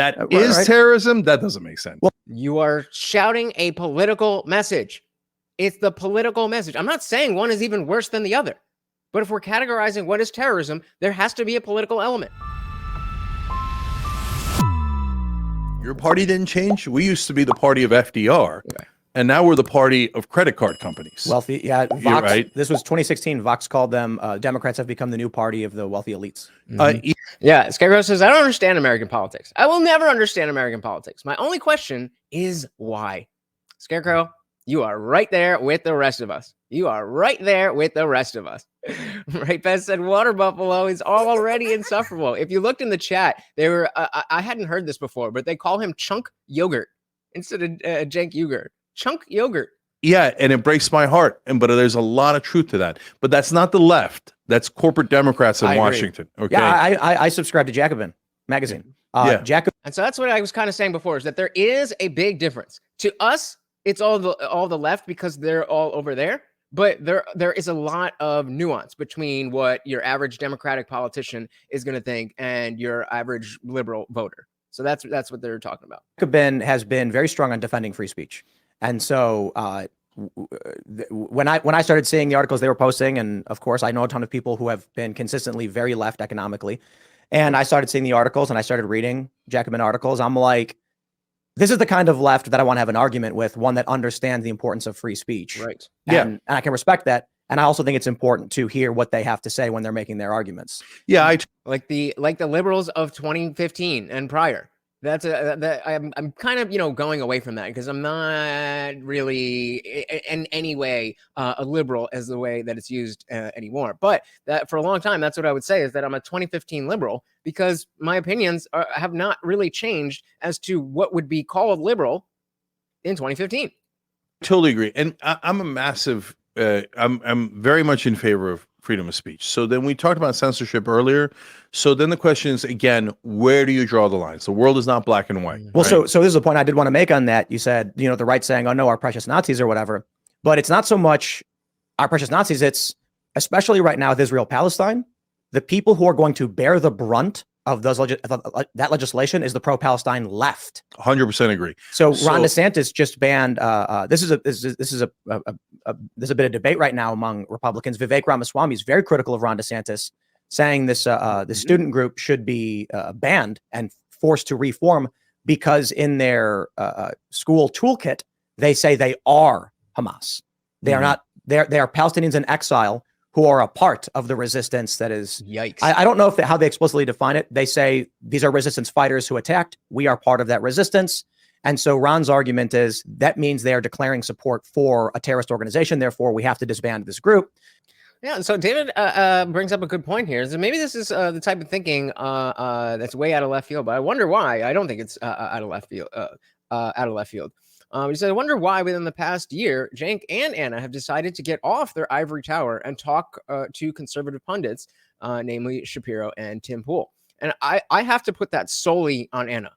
That is right? terrorism. That doesn't make sense. Well, you are shouting a political message. It's the political message. I'm not saying one is even worse than the other. But if we're categorizing what is terrorism, there has to be a political element. Your party didn't change. We used to be the party of FDR. Okay. And now we're the party of credit card companies. Wealthy, yeah. Vox, You're right. This was 2016. Vox called them, Democrats have become the new party of the wealthy elites. Yeah, Scarecrow says, I don't understand American politics. I will never understand American politics. My only question is why? Scarecrow, you are right there with the rest of us. You are right there with the rest of us. Right, Beth said, Water Buffalo is already insufferable. If you looked in the chat, they were, I hadn't heard this before, but they call him Chunk Yogurt instead of Cenk Uygur. Chunk Yogurt. Yeah, and it breaks my heart. But there's a lot of truth to that. But that's not the left. That's corporate Democrats in Washington. Okay. Yeah, I subscribe to Jacobin magazine. Jacobin. And so that's what I was kind of saying before, is that there is a big difference. To us, it's all the left because they're all over there. But there is a lot of nuance between what your average Democratic politician is going to think and your average liberal voter. So that's what they're talking about. Jacobin has been very strong on defending free speech. And so when I started seeing the articles they were posting, and of course, I know a ton of people who have been consistently very left economically, and I started seeing the articles and I started reading Jacobin articles, I'm like, this is the kind of left that I want to have an argument with, one that understands the importance of free speech. Right. And I can respect that. And I also think it's important to hear what they have to say when they're making their arguments. Yeah, like the liberals of 2015 and prior. That's I'm kind of going away from that because I'm not really in any way a liberal as the way that it's used anymore. But that for a long time, that's what I would say, is that I'm a 2015 liberal because my opinions have not really changed as to what would be called liberal in 2015. Totally agree, and I'm a massive. I'm very much in favor of freedom of speech. So then we talked about censorship earlier. So then the question is, again, where do you draw the lines? The world is not black and white. Well, right? so this is a point I did want to make on that. You said, the right saying, oh no, our precious Nazis or whatever, but it's not so much our precious Nazis. It's especially right now with Israel-Palestine, the people who are going to bear the brunt of that legislation is the pro-Palestine left. 100% agree. So Ron DeSantis just banned. This is a there's a bit of debate right now among Republicans. Vivek Ramaswamy is very critical of Ron DeSantis, saying this student group should be banned and forced to reform because in their school toolkit they say they are Hamas. They are not. They are Palestinians in exile who are a part of the resistance that is. Yikes. I don't know how they explicitly define it. They say these are resistance fighters who attacked. We are part of that resistance. And so Ron's argument is that means they are declaring support for a terrorist organization. Therefore, we have to disband this group. Yeah, and so David brings up a good point here. So maybe this is the type of thinking that's way out of left field, but I wonder why. I don't think it's out of left field. He said, I wonder why within the past year, Cenk and Anna have decided to get off their ivory tower and talk to conservative pundits, namely Shapiro and Tim Pool. And I have to put that solely on Anna.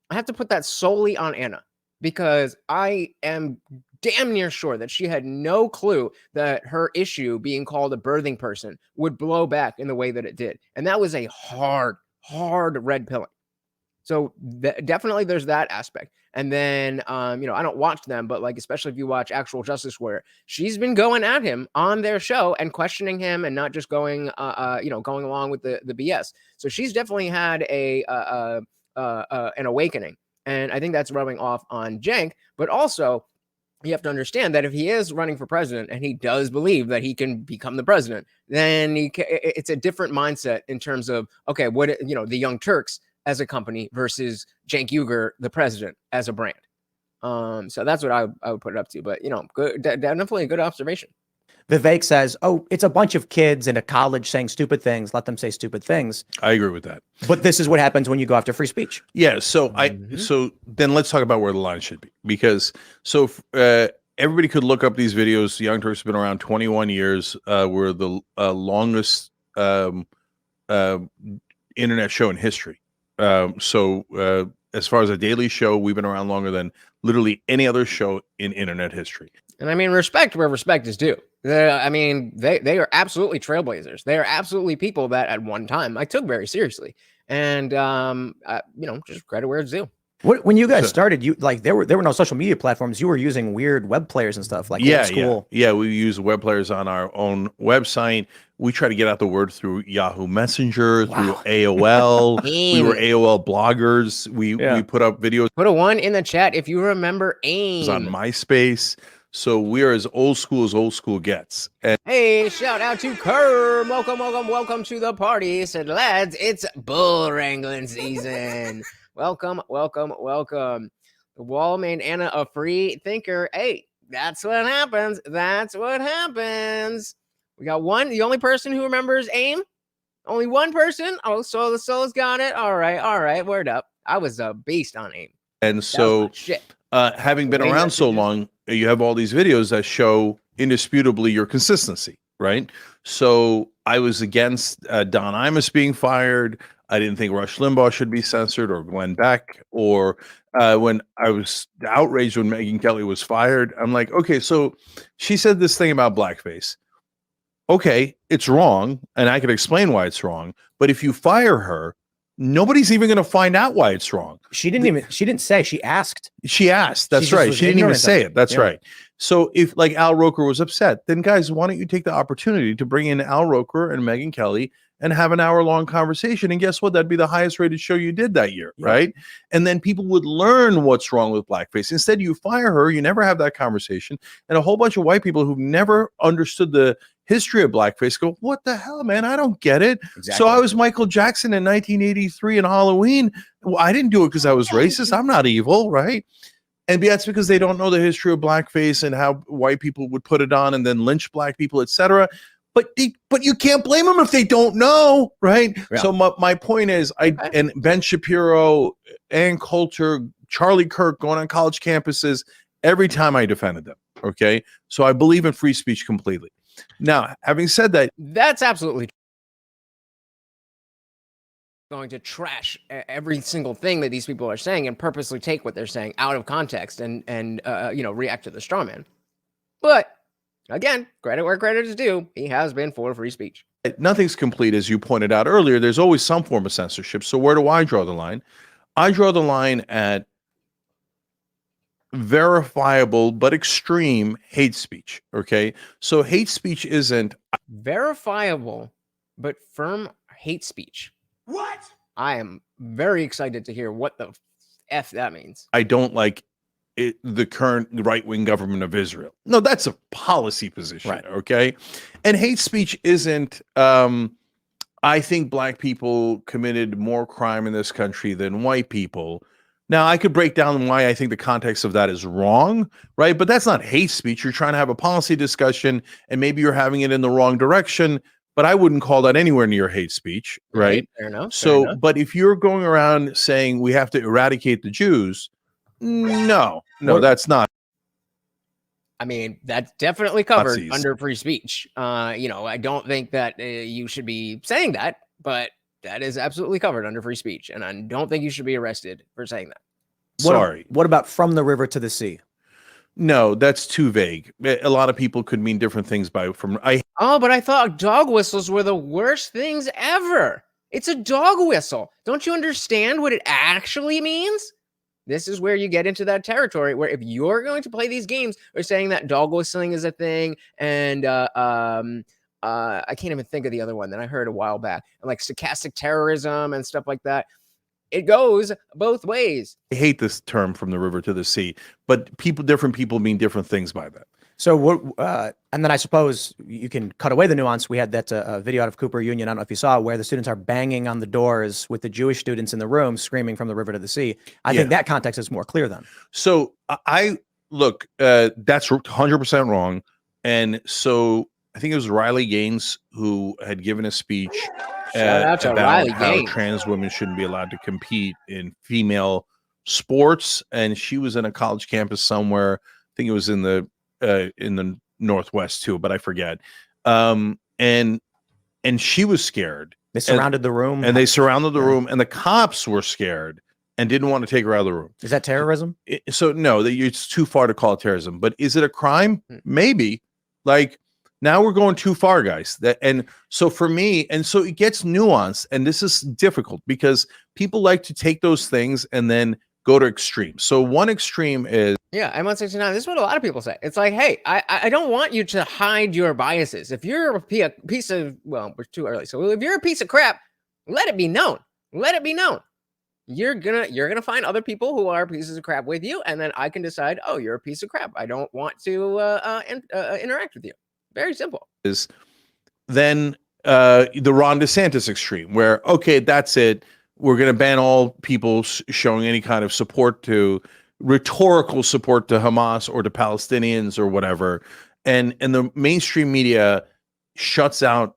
I have to put that solely on Anna because I am damn near sure that she had no clue that her issue being called a birthing person would blow back in the way that it did. And that was a hard red pilling. So definitely there's that aspect. And then, I don't watch them, but like, especially if you watch Actual Justice Warrior, she's been going at him on their show and questioning him and not just going along with the BS. So she's definitely had an awakening. And I think that's rubbing off on Cenk, but also you have to understand that if he is running for president and he does believe that he can become the president, then it's a different mindset in terms of, okay, the Young Turks as a company versus Cenk Uygur, the president, as a brand. So that's what I would put it up to. But, definitely a good observation. Vivek says, oh, it's a bunch of kids in a college saying stupid things. Let them say stupid things. I agree with that. But this is what happens when you go after free speech. Yeah. So so then let's talk about where the line should be, because everybody could look up these videos. The Young Turks have been around 21 years. We're the longest internet show in history. As far as a daily show, we've been around longer than literally any other show in internet history. And I mean, respect where respect is due. They are absolutely trailblazers. They are absolutely people that at one time I took very seriously. and just credit where it's due. When you guys So- started, you like there were no social media platforms. You were using weird web players and stuff like old school. Yeah. We use web players on our own website. We try to get out the word through Yahoo Messenger, through AOL. We were AOL bloggers. We put up videos Put a 1 in the chat if you remember on AIM. MySpace. So we are as old school gets. And Hey, shout out to Kerm. Welcome to the party. Said, lads, it's bull wrangling season. Welcome. The wall made Anna a free thinker. Hey, that's what happens. We got one. The only person who remembers AIM. Only one person. Oh, so the soul's got it. All right. Word up. I was a beast on AIM. And so, shit. having been Way around so messages. long, you have all these videos that show indisputably your consistency, right? So I was against Don Imus being fired. I didn't think Rush Limbaugh should be censored, or Glenn Beck, or when I was outraged when Megyn Kelly was fired. I'm like, okay, so she said this thing about blackface. Okay, it's wrong, and I could explain why it's wrong. But if you fire her, nobody's even going to find out why it's wrong. She didn't say. She asked. She asked. That's just right. was She didn't even ignorant of say it. it. That's Yeah. right. So if like Al Roker was upset, then guys, why don't you take the opportunity to bring in Al Roker and Megyn Kelly and have an hour-long conversation? And guess what? That'd be the highest-rated show you did that year, Yeah. right? And then people would learn what's wrong with blackface. Instead, you fire her. You never have that conversation. And a whole bunch of white people who've never understood the history of blackface go, what the hell, man? I don't get it. So I was Michael Jackson in 1983 in Halloween. Well, I didn't do it because I was racist. I'm not evil, right? And that's because they don't know the history of blackface and how white people would put it on and then lynch black people, etc. But you can't blame them if they don't know, right? Yeah. So my point is, and Ben Shapiro, Ann Coulter, Charlie Kirk going on college campuses, every time I defended them, okay? So I believe in free speech completely. Now, having said that, That's absolutely going to trash every single thing that these people are saying and purposely take what they're saying out of context and react to the straw man. But again, credit where credit is due. He has been for free speech. nothing's complete, as you pointed out earlier. There's always some form of censorship. So where do I draw the line? I draw the line at verifiable but extreme hate speech. Okay. So hate speech isn't Verifiable, but firm hate speech. What? I am very excited to hear what the F that means. I don't like it, the current right-wing government of Israel. No, that's a policy position. Right. Okay. And hate speech isn't I think black people committed more crime in this country than white people. Now, I could break down why I think the context of that is wrong, right? But that's not hate speech. You're trying to have a policy discussion, and maybe you're having it in the wrong direction, but I wouldn't call that anywhere near hate speech, right? Fair enough. So, but if you're going around saying we have to eradicate the Jews, no, that's not. I mean, that's definitely covered Nazis. under free speech. I don't think that you should be saying that, but that is absolutely covered under free speech. And I don't think you should be arrested for saying that. Sorry. What about from the river to the sea? No, that's too vague. A lot of people could mean different things Oh, but I thought dog whistles were the worst things ever. It's a dog whistle. Don't you understand what it actually means? This is where you get into that territory where if you're going to play these games, or saying that dog whistling is a thing, and I can't even think of the other one that I heard a while back, like stochastic terrorism and stuff like that. It goes both ways. I hate this term from the river to the sea, but different people mean different things by that. So what? And then I suppose you can cut away the nuance. We had that video out of Cooper Union. I don't know if you saw, where the students are banging on the doors with the Jewish students in the room, screaming from the river to the sea. I think that context is more clear then. So I look, that's 100% wrong. And so I think it was Riley Gaines who had given a speech Shout out to about Riley how Gaines. trans women shouldn't be allowed to compete in female sports. And she was in a college campus somewhere. I think it was in the Northwest too, but I forget. And she was scared. They surrounded the room. And they surrounded the room, and the cops were scared and didn't want to take her out of the room. Is that terrorism? So no, it's too far to call it terrorism. But is it a crime? Maybe. Like, Now we're going too far, guys. And so for me, and so it gets nuanced, and this is difficult because people like to take those things and then go to extremes. So one extreme is Yeah, I'm 169. This is what a lot of people say. It's like, hey, I don't want you to hide your biases. If you're a piece of, well, we're too early. So if you're a piece of crap, let it be known. Let it be known. You're gonna find other people who are pieces of crap with you, and then I can decide, oh, you're a piece of crap. I don't want to interact with you. Very simple. is then the Ron DeSantis extreme, where okay, that's it. We're going to ban all people showing any kind of support to rhetorical support to Hamas or to Palestinians or whatever, and the mainstream media shuts out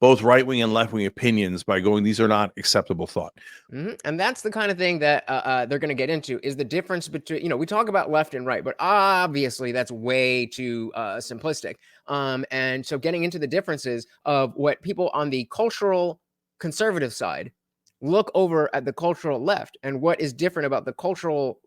both right wing and left wing opinions by going, these are not acceptable thought. And that's the kind of thing that they're going to get into is the difference between, we talk about left and right, but obviously that's way too simplistic. And so getting into the differences of what people on the cultural conservative side look over at the cultural left and what is different about the cultural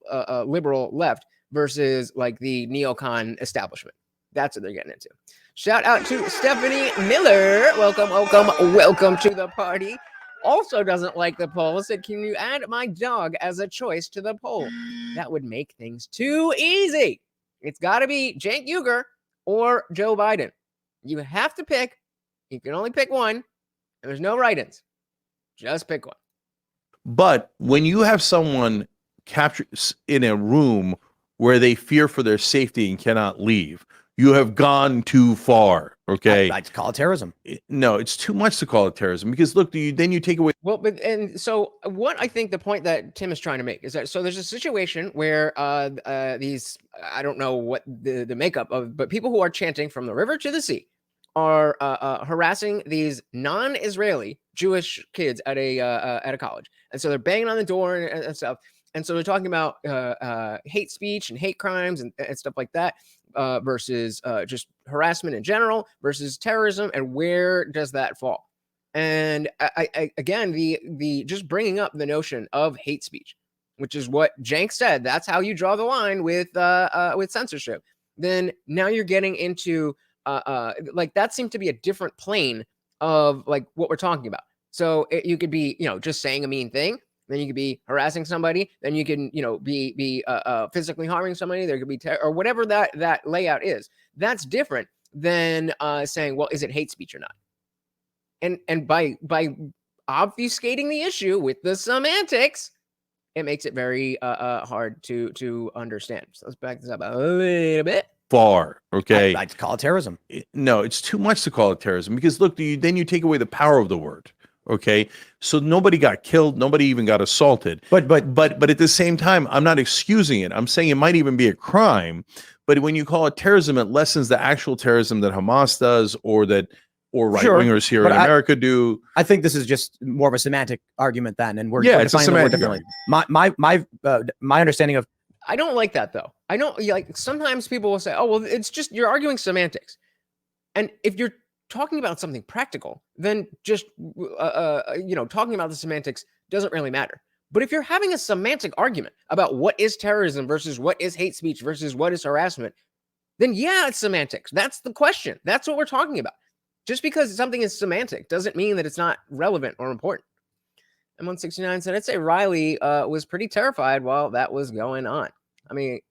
liberal left versus like the neocon establishment. That's what they're getting into. Shout out to Stephanie Miller. Welcome, welcome, welcome to the party. Also doesn't like the poll. Said, can you add my dog as a choice to the poll? That would make things too easy. It's got to be Cenk Uygur or Joe Biden. You have to pick. You can only pick one. And there's no write-ins. Just pick one. But when you have someone captured in a room where they fear for their safety and cannot leave, you have gone too far. Okay, I'd call it terrorism. No, it's too much to call it terrorism because look, then you take away. Well, and so what I think the point that Tim is trying to make is that so there's a situation where these, I don't know what the makeup of, but people who are chanting from the river to the sea are harassing these non-Israeli Jewish kids at a college, and so they're banging on the door and stuff. And so they're talking about hate speech and hate crimes and stuff like that versus just harassment in general versus terrorism. And where does that fall? And I again, the just bringing up the notion of hate speech, which is what Cenk said. That's how you draw the line with censorship. Then now you're getting into like that seemed to be a different plane of like what we're talking about. So you could be, just saying a mean thing. Then you could be harassing somebody. Then you can, be physically harming somebody. There could be or whatever that layout is. That's different than saying, well, is it hate speech or not? And by obfuscating the issue with the semantics, it makes it very hard to understand. So let's back this up a little bit. Far, okay. I'd call it terrorism. No, it's too much to call it terrorism because look, then you take away the power of the word. Okay, so nobody got killed, nobody even got assaulted. But at the same time, I'm not excusing it. I'm saying it might even be a crime. But when you call it terrorism, it lessens the actual terrorism that Hamas does, or right wingers here in America do. I think this is just more of a semantic argument then, and we're it's a defining the word semantic differently. My understanding of I don't like that though. I don't like sometimes people will say, oh, well, it's just you're arguing semantics. And if you're talking about something practical, then just talking about the semantics doesn't really matter. But if you're having a semantic argument about what is terrorism versus what is hate speech versus what is harassment, then yeah, it's semantics. That's the question. That's what we're talking about. Just because something is semantic doesn't mean that it's not relevant or important. M169 said, I'd say Riley was pretty terrified while that was going on. I mean,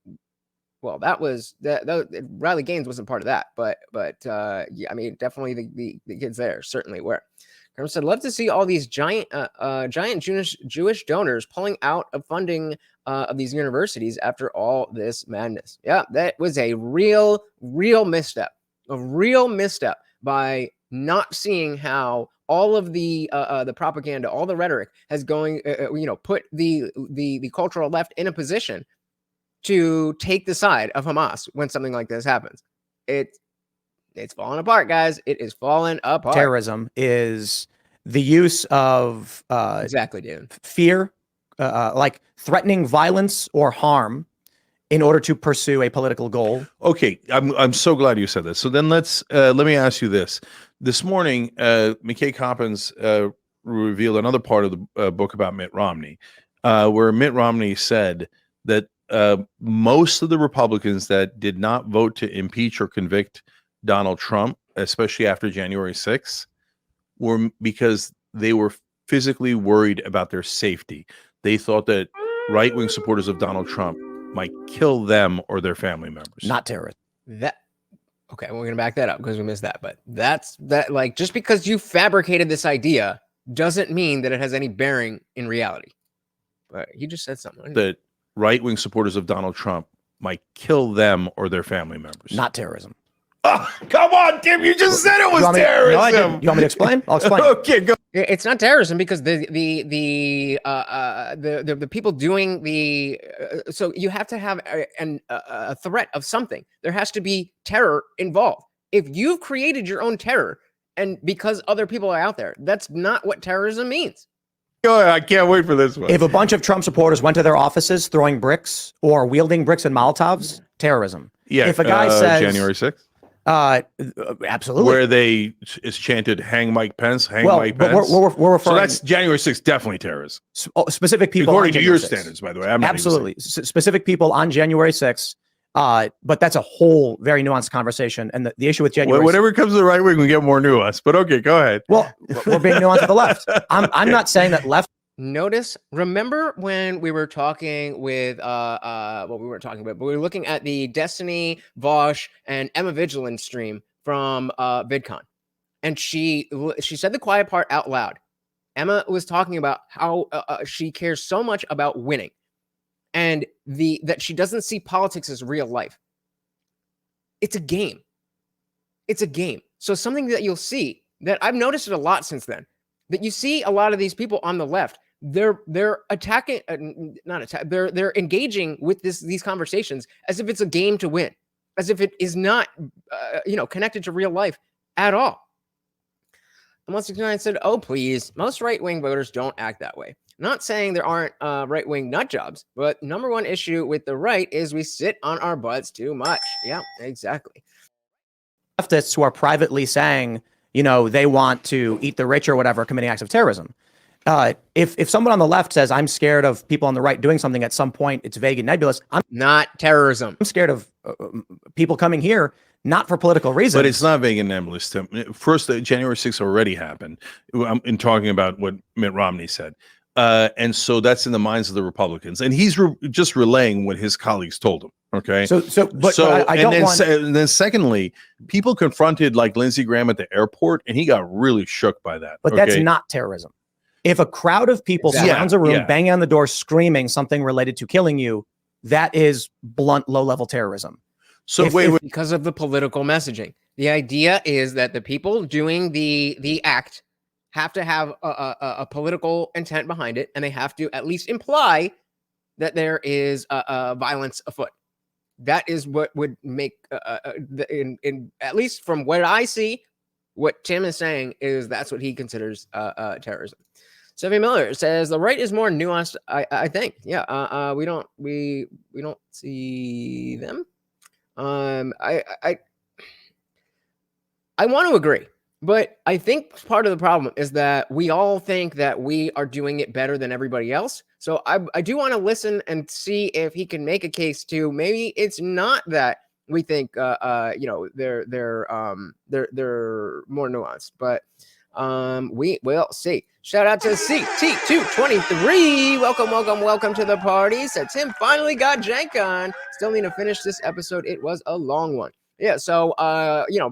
well, that was Riley Gaines wasn't part of that, but yeah, I mean, definitely the kids there certainly were. Kerm said, love to see all these giant Jewish donors pulling out of funding of these universities after all this madness. Yeah, that was a real misstep, by not seeing how all of the propaganda, all the rhetoric has put the cultural left in a position to take the side of Hamas when something like this happens. It's falling apart, guys. It is falling apart. Terrorism is the use of exactly, dude. Fear, like threatening violence or harm in order to pursue a political goal. Okay, I'm so glad you said this. So then let me ask you this. This morning, McKay Coppins revealed another part of the book about Mitt Romney, where Mitt Romney said that most of the Republicans that did not vote to impeach or convict Donald Trump especially after January 6th, were because they were physically worried about their safety. They thought that right-wing supporters of Donald Trump might kill them or their family members. Not terrorists. Okay, we're gonna back that up because we missed that. But like just because you fabricated this idea doesn't mean that it has any bearing in reality. But he just said something. That right-wing supporters of Donald Trump might kill them or their family members. Not terrorism. Oh, come on, Tim! You just said it was No, terrorism. you want me to explain? I'll explain. Okay, go. It's not terrorism because the people doing the so you have to have a threat of something. There has to be terror involved. If you've created your own terror and because other people are out there, that's not what terrorism means. Go ahead. I can't wait for this one. If a bunch of Trump supporters went to their offices throwing bricks or wielding bricks and Molotovs, terrorism. Yeah. If a guy says January 6th. Absolutely. Where they is chanted "Hang Mike Pence, hang Mike but Pence." we're referring. So that's January 6th, definitely terrorism. Specific people. According to your January 6th. standards, by the way. I'm not Absolutely. Specific people on January 6th. But that's a whole very nuanced conversation. And the issue with January. Whenever it comes to the right wing, we get more nuance. But okay, go ahead. Well, we're being nuanced to the left. I'm not saying that left. Remember when we were talking with what we weren't talking about, but we were looking at the Destiny, Vosh, and Emma Vigilant stream from VidCon, and she said the quiet part out loud. Emma was talking about how she cares so much about winning, and that she doesn't see politics as real life. It's a game. It's a game. So something that you'll see that I've noticed it a lot since then. That you see a lot of these people on the left, they're attacking, they're engaging with these conversations as if it's a game to win, as if it is not, connected to real life at all. And 169 said, "Oh please, most right-wing voters don't act that way. Not saying there aren't right-wing nut jobs, but number one issue with the right is we sit on our butts too much." Yeah, exactly. Leftists who are privately saying, they want to eat the rich or whatever, committing acts of terrorism. If someone on the left says, I'm scared of people on the right doing something at some point, it's vague and nebulous. I'm not terrorism. I'm scared of people coming here, not for political reasons. But it's not vague and nebulous, Tim. First, January 6th already happened. In talking about what Mitt Romney said. And so that's in the minds of the Republicans. And he's just relaying what his colleagues told him. Okay. But I don't want. And then secondly, people confronted like Lindsey Graham at the airport, and he got really shook by that. But that's not terrorism. If a crowd of people surrounds a room, banging on the door, screaming something related to killing you, that is blunt, low-level terrorism. So because of the political messaging, the idea is that the people doing the act have to have a political intent behind it, and they have to at least imply that there is violence afoot. That is what would make, in at least from what I see, what Tim is saying is that's what he considers terrorism. Sylvia Miller says the right is more nuanced. I think, yeah. We don't see them. I want to agree. But I think part of the problem is that we all think that we are doing it better than everybody else. So I do want to listen and see if he can make a case to maybe it's not that we think they're more nuanced, but we will see. Shout out to CT223. Welcome to the party. Said Tim finally got Cenk on. Still need to finish this episode. It was a long one. Yeah, so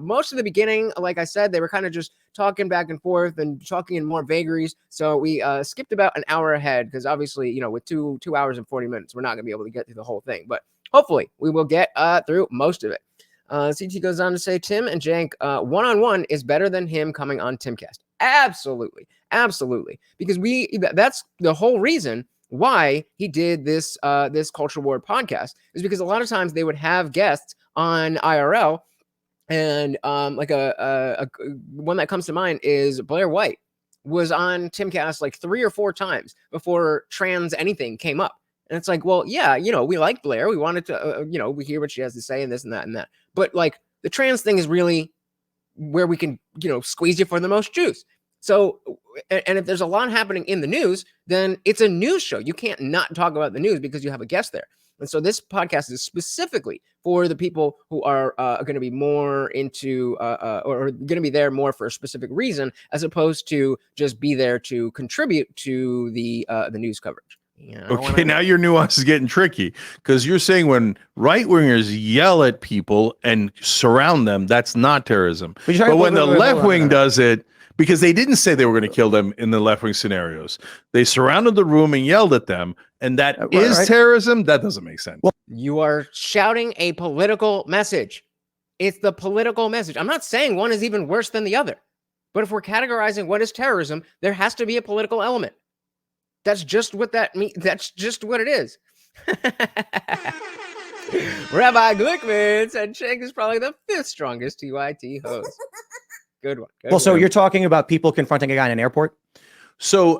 most of the beginning, like I said, they were kind of just talking back and forth and talking in more vagaries. So we skipped about an hour ahead because obviously, with 2 hours and 40 minutes, we're not gonna be able to get through the whole thing. But hopefully, we will get through most of it. CT goes on to say Tim and Cenk one-on-one is better than him coming on Timcast. Absolutely, because that's the whole reason why he did this Culture War podcast is because a lot of times they would have guests on IRL, and like a one that comes to mind is Blair White was on Timcast like 3 or 4 times before trans anything came up, and it's like, well, yeah, we like Blair, we wanted to, we hear what she has to say and this and that, but like the trans thing is really where we can squeeze you for the most juice. So, and if there's a lot happening in the news, then it's a news show. You can't not talk about the news because you have a guest there. And so this podcast is specifically for the people who are going to be more into or going to be there more for a specific reason, as opposed to just be there to contribute to the news coverage. Yeah, Okay, now your nuance is getting tricky because you're saying when right-wingers yell at people and surround them, that's not terrorism. But when the left wing does it, because they didn't say they were going to kill them in the left-wing scenarios, they surrounded the room and yelled at them, and that is terrorism. That doesn't make sense. Well, you are shouting a political message. It's the political message. I'm not saying one is even worse than the other, but if we're categorizing what is terrorism, there has to be a political element. That's just what that means. That's just what it is. Rabbi Glickman said Cenk is probably the 5th strongest TYT host. Good one. Good so one. you're talking about people confronting a guy in an airport? So,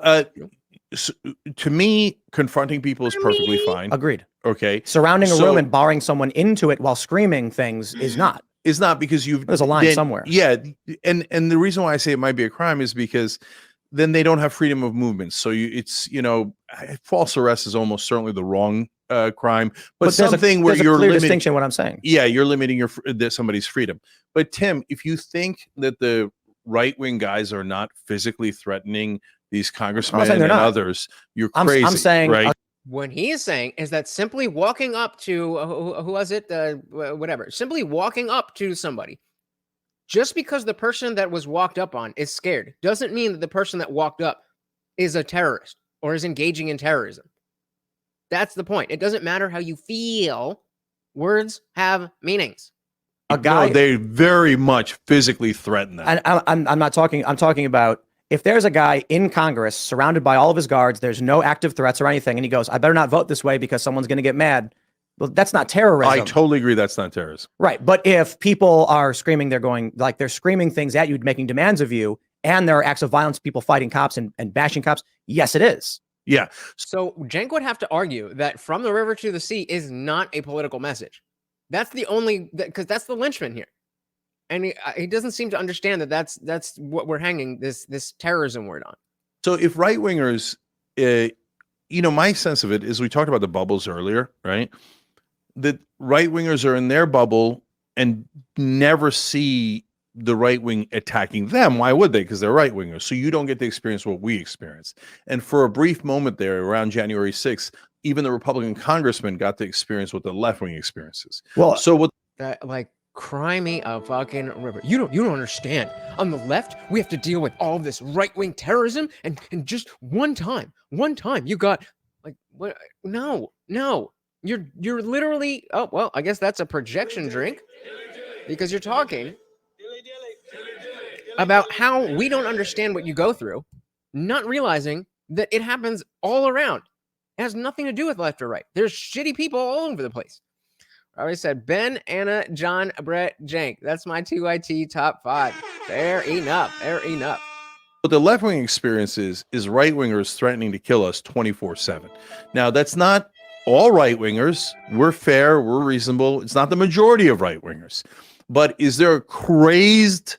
to me, confronting people is perfectly fine. Agreed. Okay. Surrounding a room and barring someone into it while screaming things is not. It's not, because there's a line somewhere. Yeah. And the reason why I say it might be a crime is because then they don't have freedom of movement. So false arrest is almost certainly the wrong crime, but something where you're limiting distinction. What I'm saying, yeah, you're limiting somebody's freedom. But Tim, if you think that the right wing guys are not physically threatening these congressmen and others, you're crazy. I'm saying, right? What he is saying is that simply walking up to who was it? Whatever. Simply walking up to somebody, just because the person that was walked up on is scared, doesn't mean that the person that walked up is a terrorist or is engaging in terrorism. That's the point. It doesn't matter how you feel. Words have meanings. A guy, they very much physically threaten them. And I'm not talking. I'm talking about if there's a guy in Congress surrounded by all of his guards, there's no active threats or anything, and he goes, "I better not vote this way because someone's going to get mad." Well, that's not terrorism. I totally agree. That's not terrorism. Right. But if people are screaming, they're screaming things at you, making demands of you, and there are acts of violence, people fighting cops and bashing cops, yes, it is. Yeah. So Cenk would have to argue that from the river to the sea is not a political message. That's the only, because that's the linchpin here. And he doesn't seem to understand that that's what we're hanging this terrorism word on. So if right wingers, my sense of it is, we talked about the bubbles earlier, right? That right wingers are in their bubble and never see the right wing attacking them. Why would they? Because they're right wingers. So you don't get to experience what we experienced. And for a brief moment there around January 6th, even the Republican congressman got to experience what the left wing experiences. Well, so what that, like, cry me a fucking river. You don't understand. On the left, we have to deal with all of this right-wing terrorism, and just one time you got, like, what? No. You're literally, oh, well, I guess that's a projection drink, because you're talking about how we don't understand what you go through, not realizing that it happens all around. It has nothing to do with left or right. There's shitty people all over the place. I already said Ben, Anna, John, Brett, Cenk. That's my TYT top 5. Fair enough. What the left wing experience is right wingers threatening to kill us 24/7. Now, that's not all right wingers. We're fair. We're reasonable. It's not the majority of right wingers. But is there a crazed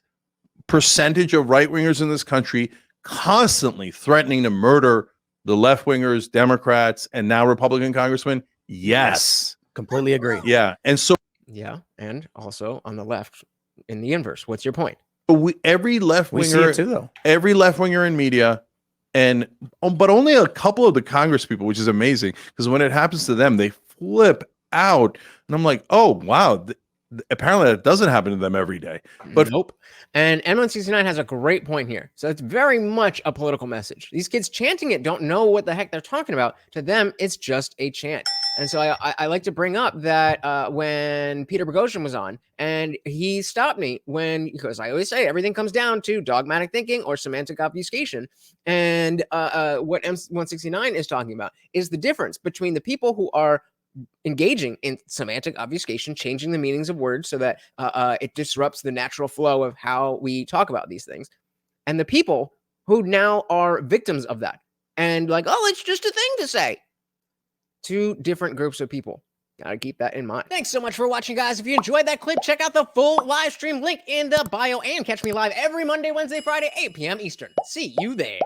percentage of right wingers in this country constantly threatening to murder the left wingers, Democrats, and now Republican congressmen? Yes. Completely agree. Yeah. And so, yeah. And also on the left, in the inverse, what's your point? Every left We see winger, it too, though. every left winger in media, but only a couple of the Congress people, which is amazing, because when it happens to them, they flip out. And I'm like, oh, wow. Apparently that doesn't happen to them every day. But nope. And M169 has a great point here. So it's very much a political message. These kids chanting it don't know what the heck they're talking about. To them, it's just a chant. And so I like to bring up that when Peter Boghossian was on, and he stopped me because I always say everything comes down to dogmatic thinking or semantic obfuscation. And what M169 is talking about is the difference between the people who are engaging in semantic obfuscation, changing the meanings of words so that it disrupts the natural flow of how we talk about these things, and the people who now are victims of that and like, oh, it's just a thing to say. Two different groups of people. Gotta keep that in mind. Thanks so much for watching, guys. If you enjoyed that clip, check out the full live stream link in the bio and catch me live every Monday, Wednesday, Friday, 8 p.m. Eastern. See you there.